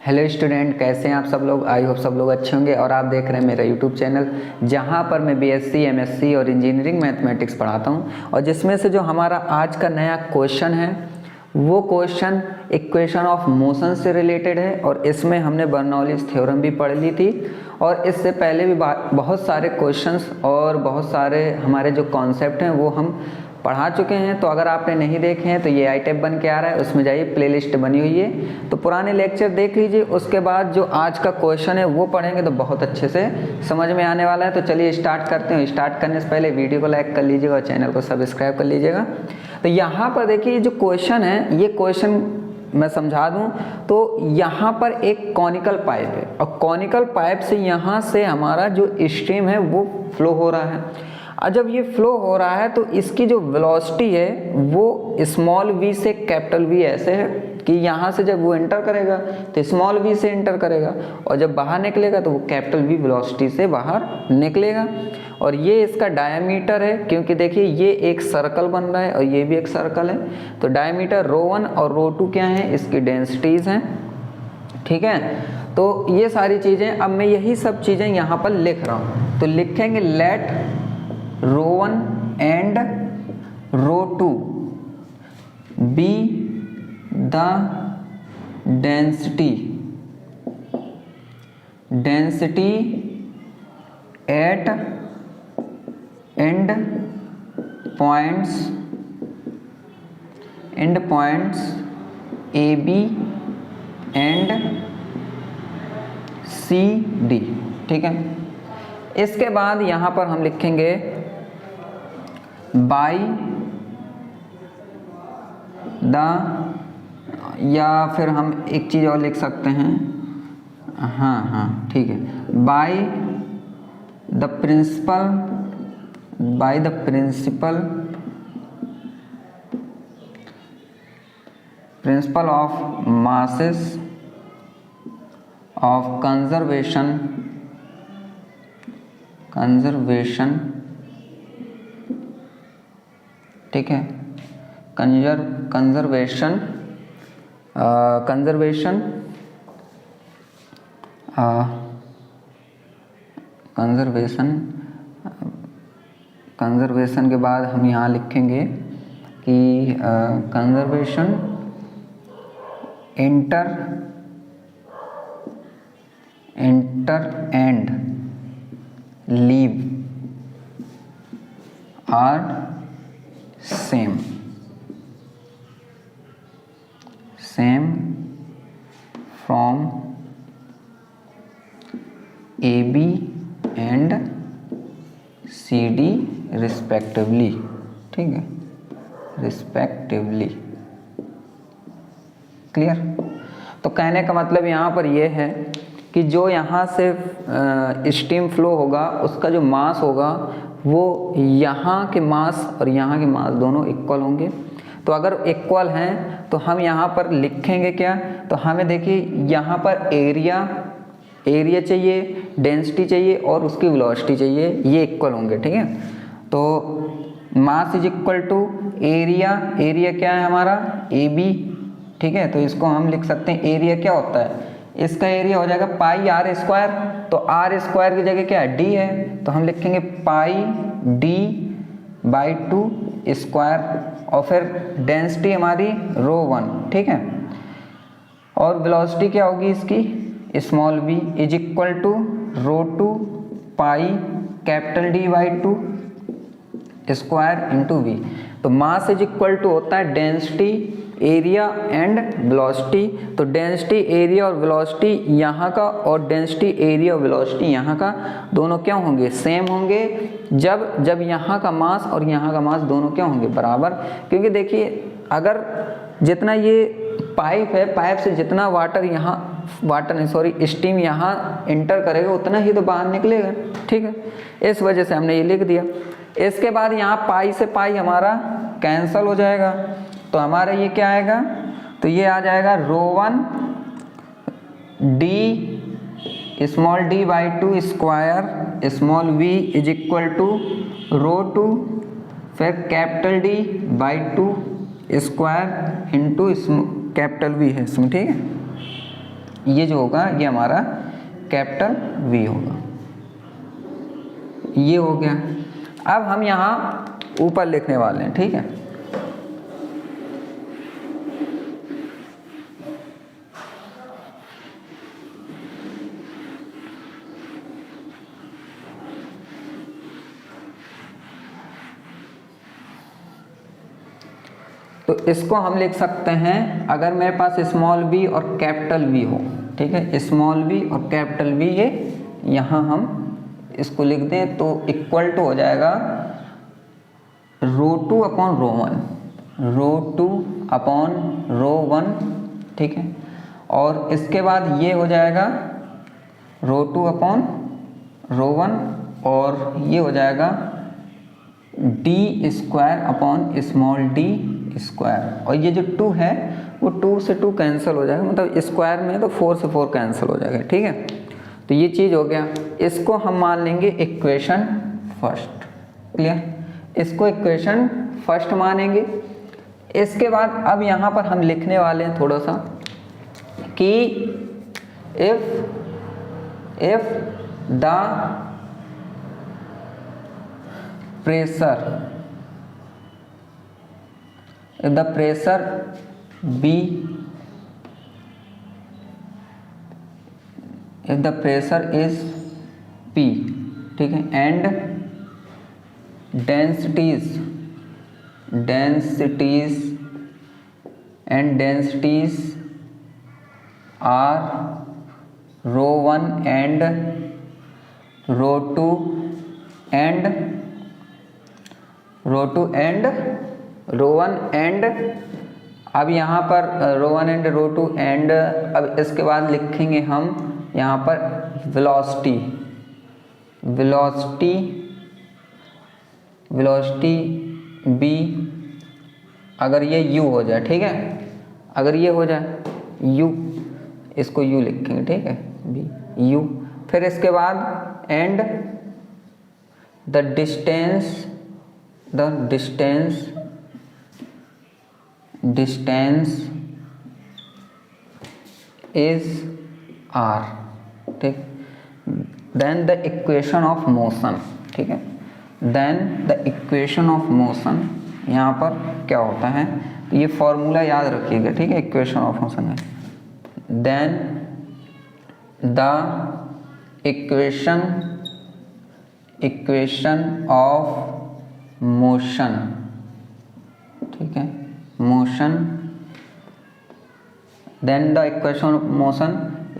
Hello student, कैसे हैं आप सब लोग। आई होप सब लोग अच्छे होंगे और आप देख रहे हैं मेरा यूट्यूब चैनल जहां पर मैं बीएससी, एमएससी और इंजीनियरिंग मैथमेटिक्स पढ़ाता हूं। और जिसमें से जो हमारा आज का नया क्वेश्चन है वो क्वेश्चन इक्वेशन ऑफ मोशन से रिलेटेड है। और इसमें हमने बर्नौलीज थ्योरम भी पढ़ ली थी और इससे पहले भी बहुत सारे क्वेश्चंस और बहुत सारे हमारे जो कॉन्सेप्ट हैं वो हम पढ़ा चुके हैं। तो अगर आपने नहीं देखे हैं तो ये आई टैब बन के आ रहा है, उसमें जाइए, प्लेलिस्ट बनी हुई है, तो पुराने लेक्चर देख लीजिए। उसके बाद जो आज का क्वेश्चन है वो पढ़ेंगे तो बहुत अच्छे से समझ में आने वाला है। तो चलिए स्टार्ट करते हैं। स्टार्ट करने से पहले वीडियो को लाइक कर लीजिएगा और चैनल को सब्सक्राइब कर लीजिएगा। तो यहाँ पर देखिए जो क्वेश्चन है, ये क्वेश्चन मैं समझा दूं तो यहाँ पर एक कॉनिकल पाइप है और कॉनिकल पाइप से यहाँ से हमारा जो स्ट्रीम है वो फ्लो हो रहा है। और जब ये फ्लो हो रहा है तो इसकी जो वेलोसिटी है वो स्मॉल v से कैपिटल V ऐसे है कि यहाँ से जब वो एंटर करेगा तो स्मॉल v से एंटर करेगा और जब बाहर निकलेगा तो वो कैपिटल V वेलोसिटी से बाहर निकलेगा। और ये इसका डायमीटर है, क्योंकि देखिए ये एक सर्कल बन रहा है और ये भी एक सर्कल है। तो डायमीटर ρ1 और ρ2 क्या है, इसकी डेंसिटीज हैं। ठीक है, तो ये सारी चीज़ें अब मैं यही सब चीज़ें यहाँ पर लिख रहा हूँ। तो लिखेंगे late ρ1 and ρ2 be the density at end points AB and CD। ठीक है, इसके बाद यहाँ पर हम लिखेंगे बाई द, या फिर हम एक चीज़ और लिख सकते हैं, हाँ ठीक है, by the principle of masses of conservation ठीक है, कंजर्वेशन के बाद हम यहाँ लिखेंगे कि conservation inter and leave are same from AB and CD respectively. ठीक है, रिस्पेक्टिवली। क्लियर। तो कहने का मतलब यहाँ पर यह है कि जो यहाँ से स्टीम फ्लो होगा उसका जो मास होगा वो यहाँ के मास और यहाँ के मास दोनों इक्वल होंगे। तो अगर इक्वल हैं तो हम यहाँ पर लिखेंगे क्या, तो हमें देखिए यहाँ पर एरिया चाहिए, डेंसिटी चाहिए और उसकी वेलोसिटी चाहिए, ये इक्वल होंगे। ठीक है, तो mass is equal to area क्या है हमारा AB। ठीक है, तो इसको हम लिख सकते हैं, एरिया क्या होता है, इसका एरिया हो जाएगा पाई आर स्क्वायर। तो आर स्क्वायर की जगह क्या है, D है, तो हम लिखेंगे पाई D/2 स्क्वायर। और फिर डेंसिटी हमारी ρ1। ठीक है, और वेलोसिटी क्या होगी इसकी, small v is equal to ρ2 pi capital D/2 square into v। तो मास इज इक्वल टू होता है डेंसिटी, एरिया एंड वेलोसिटी। तो डेंसिटी, एरिया और वेलोसिटी यहाँ का और डेंसिटी, एरिया और वेलोसिटी यहाँ का दोनों क्या होंगे, सेम होंगे। जब यहाँ का मास और यहाँ का मास दोनों क्या होंगे, बराबर। क्योंकि देखिए अगर जितना ये पाइप है, पाइप से जितना स्टीम यहाँ इंटर करेगा उतना ही तो बाहर निकलेगा। ठीक है, इस वजह से हमने ये लिख दिया। इसके बाद यहाँ पाई से पाई हमारा कैंसल हो जाएगा, तो हमारा ये क्या आएगा, तो ये आ जाएगा ρ1 D small D/2 square small v is equal to ρ2 फिर capital D/2 square into capital V है इसमें। ठीक है, ये जो होगा ये हमारा कैपिटल V होगा। ये हो गया। अब हम यहाँ ऊपर लिखने वाले हैं, ठीक है। तो इसको हम लिख सकते हैं, अगर मेरे पास स्मॉल b और कैपिटल V हो, ठीक है, स्मॉल b और कैपिटल V, ये यहाँ हम इसको लिख दें तो इक्वल टू हो जाएगा ρ2 अपॉन ρ1, ρ2 अपॉन ρ1, ठीक है। और इसके बाद ये हो जाएगा ρ2 अपॉन ρ1 और ये हो जाएगा d square upon small d square. और ये जो 2 है वो 2 से 2 कैंसिल हो जाएगा, मतलब स्क्वायर में तो 4 से 4 कैंसिल हो जाएगा, ठीक है। तो ये चीज़ हो गया। इसको हम मान लेंगे इक्वेशन फर्स्ट, क्लियर। इसको इक्वेशन फर्स्ट मानेंगे। इसके बाद अब यहाँ पर हम लिखने वाले हैं थोड़ा सा कि if the pressure B, if the pressure is P, ठीक है, and densities are ρ1 and ρ2 and ρ1 and अब यहाँ पर ρ1 एंड ρ2 एंड अब इसके बाद लिखेंगे हम यहाँ पर वेलोसिटी B, अगर ये U हो जाए, ठीक है, अगर ये हो जाए U, इसको U लिखेंगे, ठीक है, B U। फिर इसके बाद and the distance is R, ठीक। Then the equation of motion, ठीक है, then the equation of motion यहाँ पर क्या होता है, ये फॉर्मूला याद रखिएगा, ठीक है, इक्वेशन ऑफ मोशन है। Then the equation of motion, ठीक है, motion, then the equation of motion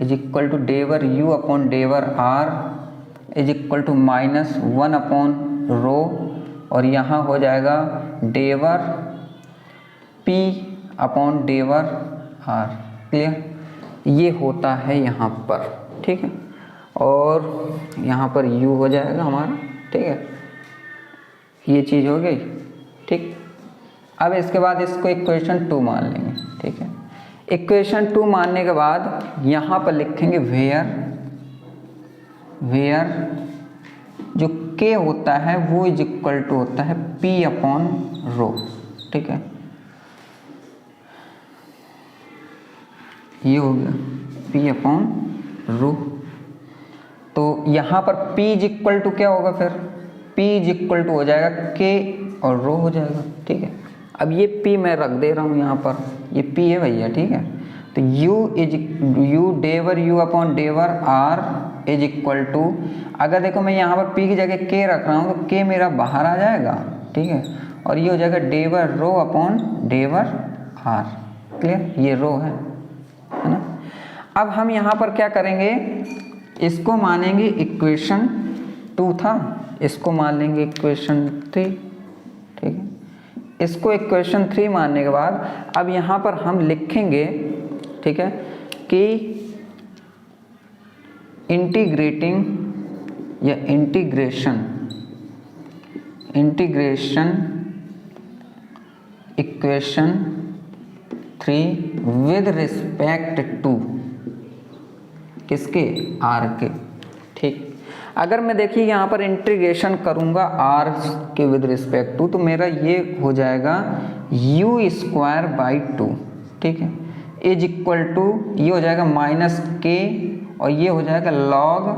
is equal to डेवर U अपॉन डेवर R is equal to -1 upon rho, और यहाँ हो जाएगा डेवर P अपॉन डेवर R, क्लियर। ये होता है यहाँ पर, ठीक है, और यहाँ पर U हो जाएगा हमारा, ठीक है, ये चीज़ हो गई, ठीक। अब इसके बाद इसको इक्वेशन 2 मान लेंगे, ठीक है। इक्वेशन 2 मानने के बाद यहाँ पर लिखेंगे वेयर जो K होता है वो इज इक्वल टू होता है P अपॉन रो, ठीक है, ये हो गया P अपॉन रो। तो यहाँ पर P इज इक्वल टू क्या होगा, फिर P इज इक्वल टू हो जाएगा K और रो हो जाएगा, ठीक है। अब ये P मैं रख दे रहा हूँ यहाँ पर, ये P है भैया, ठीक है। तो U डेवर U अपॉन डेवर R इज इक्वल टू, अगर देखो मैं यहाँ पर P की जगह K रख रहा हूँ तो K मेरा बाहर आ जाएगा, ठीक है, और ये हो जाएगा डेवर रो अपॉन डेवर R, क्लियर, ये रो है ना। अब हम यहाँ पर क्या करेंगे, इसको मानेंगे इक्वेशन 2 था, इसको मान लेंगे इक्वेशन 3, ठीक है। इसको इक्वेशन 3 मानने के बाद अब यहाँ पर हम लिखेंगे, ठीक है, कि इंटीग्रेटिंग या integration equation 3 with respect to किसके, R के, ठीक। अगर मैं देखिए यहाँ पर इंटीग्रेशन करूँगा R के विद रिस्पेक्ट टू, तो मेरा ये हो जाएगा U² बाई 2, ठीक है। इज इक्वल टू ये हो जाएगा माइनस के और ये हो जाएगा लॉग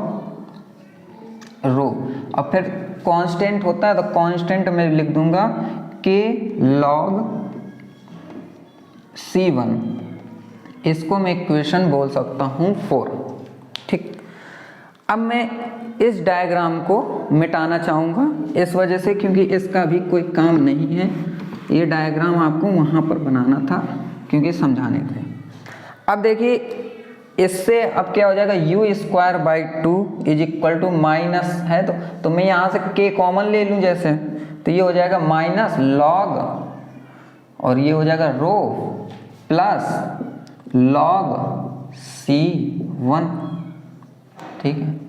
रो। और फिर कांस्टेंट होता है तो कांस्टेंट मैं लिख दूंगा के लॉग C1। इसको मैं इक्वेशन बोल सकता हूँ 4। ठीक, अब मैं इस डायग्राम को मिटाना चाहूँगा इस वजह से क्योंकि इसका भी कोई काम नहीं है। ये डायग्राम आपको वहाँ पर बनाना था क्योंकि समझाने थे। अब देखिए इससे अब क्या हो जाएगा u² / 2 is equal to minus है तो मैं यहाँ से k कॉमन ले लूँ जैसे, तो ये हो जाएगा माइनस लॉग और ये हो जाएगा रो प्लस लॉग C1। ठीक है,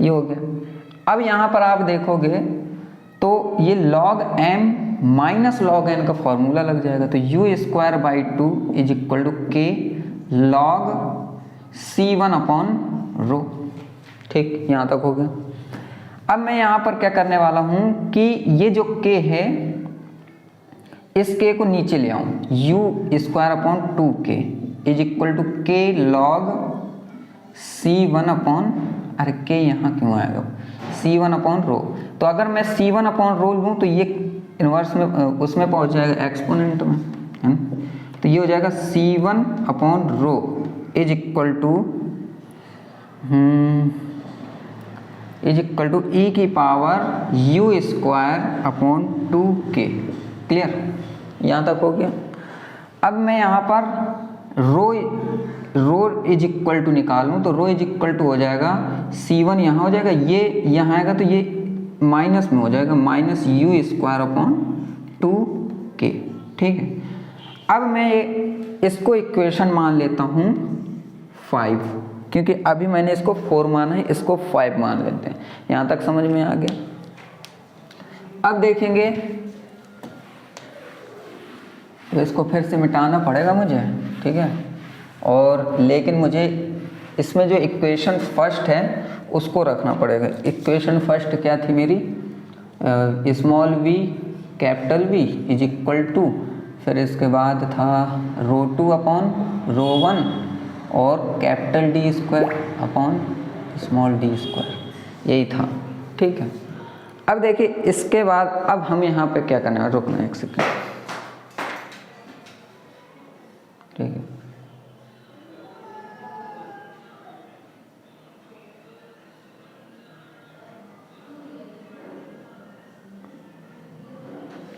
ये हो गया। अब यहाँ पर आप देखोगे तो ये log m minus log n का फॉर्मूला लग जाएगा, तो u² / 2 is equal to k log C1 upon rho. ठीक, यहाँ तक हो गया। अब मैं यहाँ पर क्या करने वाला हूँ कि ये जो k है इस k को नीचे ले आऊँ, u² upon 2k is equal to k log C1 upon, अरे k यहाँ क्यों आएगा, C1 अपॉन रो। तो अगर मैं C1 अपॉन रो लूँ तो ये इन्वर्स में उसमें पहुँच जाएगा एक्सपोनेंट में, है ना। तो ये हो जाएगा C1 upon rho is equal to e की power u² upon 2k। Clear, यहाँ तक हो गया। अब मैं यहाँ पर रो इज इक्वल टू निकालूँ तो रो इज इक्वल टू हो जाएगा C1 यहाँ हो जाएगा, ये यहाँ आएगा तो ये माइनस में हो जाएगा माइनस u² अपॉन 2k। ठीक है, अब मैं इसको इक्वेशन मान लेता हूँ 5 क्योंकि अभी मैंने इसको 4 माना है, इसको 5 मान लेते हैं। यहाँ तक समझ में आ गया। अब देखेंगे तो इसको फिर से मिटाना पड़ेगा मुझे, ठीक है, और लेकिन मुझे इसमें जो इक्वेशन फर्स्ट है उसको रखना पड़ेगा। इक्वेशन फर्स्ट क्या थी मेरी, small v capital V is equal to, फिर इसके बाद था रो2 अपॉन रो1 और capital D² upon small d², यही था। ठीक है, अब देखिए इसके बाद अब हम यहाँ पे क्या करना है, रुकना एक सेकंड। ठीक है,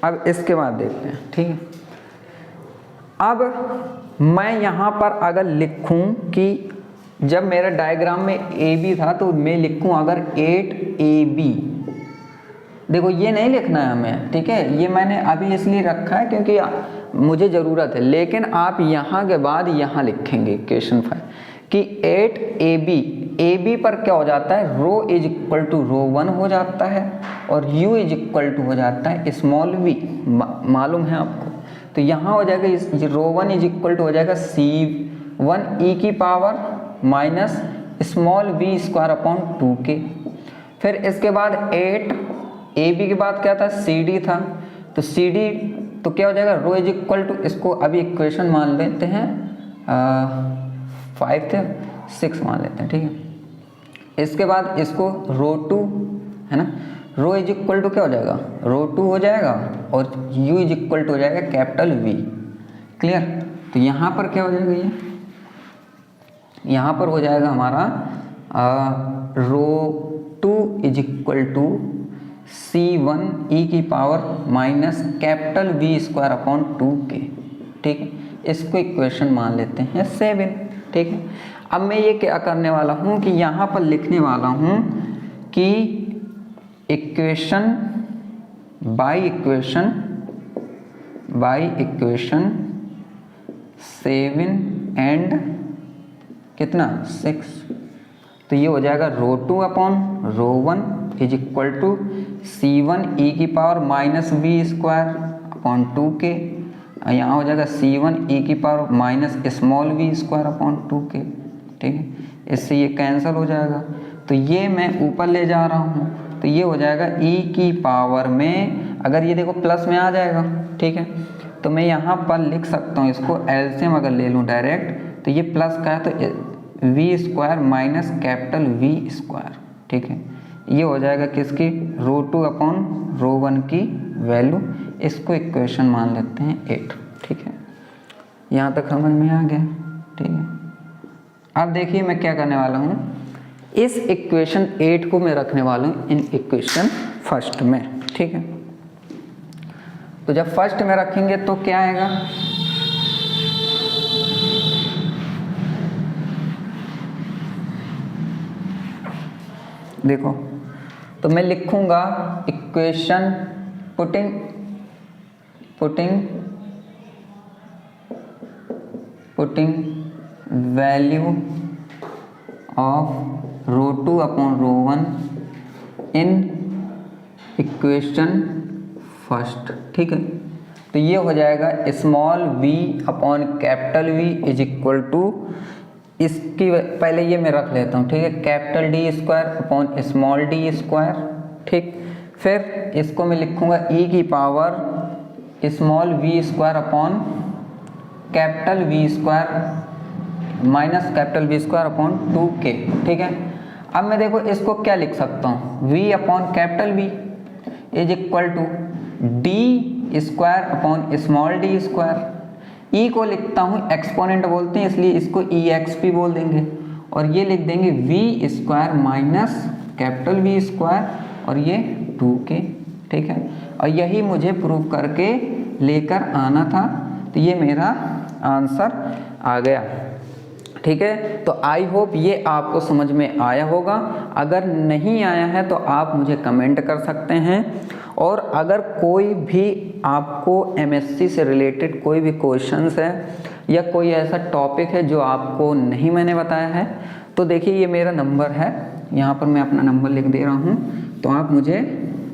अब इसके बाद देखते हैं। ठीक है, अब मैं यहाँ पर अगर लिखूँ कि जब मेरा डायग्राम में AB था तो मैं लिखूँ अगर 8AB, देखो ये नहीं लिखना है हमें, ठीक है, ये मैंने अभी इसलिए रखा है क्योंकि मुझे ज़रूरत है, लेकिन आप यहाँ के बाद यहाँ लिखेंगे इक्वेशन 5 कि 8AB पर क्या हो जाता है, रो इज इक्वल टू रो1 हो जाता है और u इज इक्वल टू हो जाता है स्मॉल v, मालूम है आपको। तो यहाँ हो जाएगा रो1 इज इक्वल टू हो जाएगा C1 e की power minus small v² upon 2k। फिर इसके बाद 8AB के बाद क्या था, CD था, तो CD तो क्या हो जाएगा, रो इज इक्वल टू, इसको अभी इक्वेशन मान लेते हैं 5 थे 6 मान लेते हैं। ठीक है, इसके बाद इसको रो2 है ना, रो इज इक्वल टू क्या हो जाएगा, रो2 हो जाएगा और u इज इक्वल टू हो जाएगा कैपिटल V। क्लियर, तो यहाँ पर क्या हो जाएगा, ये यहाँ पर हो जाएगा हमारा रो2 is equal to C1 e की power minus capital V² upon 2k। ठीक है, इसको इक्वेशन मान लेते हैं 7। ठीक है, अब मैं ये क्या करने वाला हूँ कि यहाँ पर लिखने वाला हूँ कि इक्वेशन बाई इक्वेशन 7 एंड कितना 6, तो ये हो जाएगा रो2 अपॉन रो1 is equal to C1 e की power minus V² upon 2k, यहाँ हो जाएगा C1 e की power minus small V² upon 2k। ठीक है, इससे ये कैंसिल हो जाएगा, तो ये मैं ऊपर ले जा रहा हूँ, तो ये हो जाएगा e की पावर में, अगर ये देखो प्लस में आ जाएगा, ठीक है, तो मैं यहाँ पर लिख सकता हूँ इसको एलसीएम अगर ले लूँ डायरेक्ट, तो ये प्लस का है तो v square minus capital v square, ठीक है। ये हो जाएगा किसकी, रो2 अपॉन रो1 की वैल्यू। इसको इक्वेशन मान लेते हैं 8, ठीक है। यहाँ तक समझ में आ गया, ठीक है। अब देखिए मैं क्या करने वाला हूँ, इस इक्वेशन 8 को मैं रखने वाला हूँ इन इक्वेशन फर्स्ट में, ठीक है। तो जब फर्स्ट में रखेंगे तो क्या आएगा, देखो तो मैं लिखूंगा इक्वेशन पुटिंग वैल्यू ऑफ रो2 अपॉन रो1 इन इक्वेशन फर्स्ट, ठीक है। तो ये हो जाएगा small v upon capital V is equal to, इसकी पहले ये मैं रख लेता हूँ, ठीक है, capital D square upon small D square, ठीक। फिर इसको मैं लिखूँगा e की power small v square upon capital V square minus capital V square upon 2k, ठीक है। अब मैं देखो इसको क्या लिख सकता हूँ, v upon capital V is equal to D square upon small D square. E को लिखता हूँ एक्सपोनेंट बोलते हैं, इसलिए इसको ई एक्स पी बोल देंगे, और ये लिख देंगे v square minus capital v square, और ये 2k, ठीक है। और यही मुझे प्रूव करके लेकर आना था, तो ये मेरा आंसर आ गया, ठीक है। तो आई होप ये आपको समझ में आया होगा। अगर नहीं आया है तो आप मुझे कमेंट कर सकते हैं, और अगर कोई भी आपको एमएससी से रिलेटेड कोई भी क्वेश्चंस है या कोई ऐसा टॉपिक है जो आपको नहीं मैंने बताया है, तो देखिए ये मेरा नंबर है, यहाँ पर मैं अपना नंबर लिख दे रहा हूँ, तो आप मुझे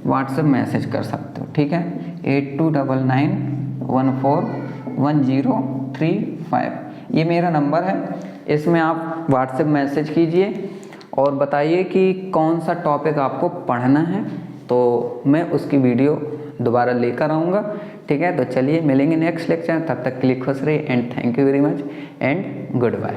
व्हाट्सएप मैसेज कर सकते हो, ठीक है। 8299141035 ये मेरा नंबर है, इसमें आप व्हाट्सएप मैसेज कीजिए और बताइए कि कौन सा टॉपिक आपको पढ़ना है, तो मैं उसकी वीडियो दोबारा लेकर आऊँगा, ठीक है। तो चलिए मिलेंगे नेक्स्ट लेक्चर, तब तक के लिए खुश रहिए and thank you very much and good bye.